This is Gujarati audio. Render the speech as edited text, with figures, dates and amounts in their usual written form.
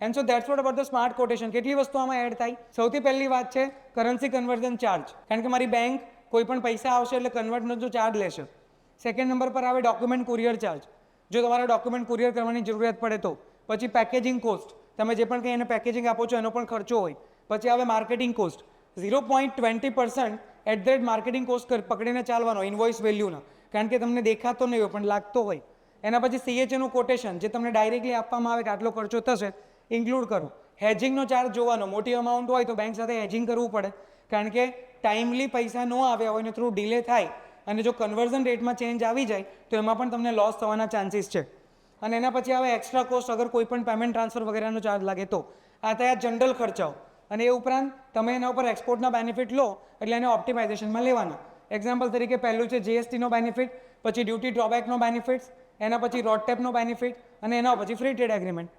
And so that's what about the smart quotation. કેટલી વસ્તુ આમાં એડ થાય? સૌથી પહેલી વાત છે કરન્સી કન્વર્ઝન ચાર્જ, કારણ કે મારી બેંક કોઈ પણ પૈસા આવશે એટલે કન્વર્ટનો જો ચાર્જ લેશે. સેકન્ડ નંબર પર આવે ડોક્યુમેન્ટ કુરિયર ચાર્જ, જો તમારે ડોક્યુમેન્ટ કુરિયર કરવાની જરૂરિયાત પડે તો. પછી પેકેજિંગ કોસ્ટ, તમે જે પણ કંઈ એને પેકેજિંગ આપો છો એનો પણ ખર્ચો હોય. પછી આવે marketing cost, 0.20% at the rate marketing cost પકડીને ચાલવાનો ઇન્વોઇસ વેલ્યુના, કારણ કે તમને દેખાતો નહીં હોય પણ લાગતો હોય. એના પછી CHAનું કોટેશન, જે તમને ડાયરેક્ટલી આપવામાં આવે કે આટલો ખર્ચો થશે, ઇન્ક્લુડ કરો. હેજિંગનો ચાર્જ જોવાનો, મોટી અમાઉન્ટ હોય તો બેંક સાથે હેજિંગ કરવું પડે, કારણ કે ટાઈમલી પૈસા ન આવ્યા હોય ને થોડું ડિલે થાય અને જો કન્વર્ઝન રેટમાં ચેન્જ આવી જાય તો એમાં પણ તમને લોસ થવાના ચાન્સીસ છે. અને એના પછી આવે એક્સ્ટ્રા કોસ્ટ, અગર કોઈ પણ પેમેન્ટ ટ્રાન્સફર વગેરેનો ચાર્જ લાગે તો. આ થયા જનરલ ખર્ચાઓ. અને એ ઉપરાંત તમે એના ઉપર એક્સપોર્ટના બેનિફિટ લો એટલે એને ઓપ્ટિમાઇઝેશનમાં લેવાના. એક્ઝામ્પલ તરીકે પહેલું છે GSTનો બેનિફિટ, પછી ડ્યુટી ડ્રોબેકનો બેનિફિટ્સ, એના પછી રોડટેપનો બેનિફિટ અને એના પછી ફ્રી ટ્રેડ એગ્રીમેન્ટ.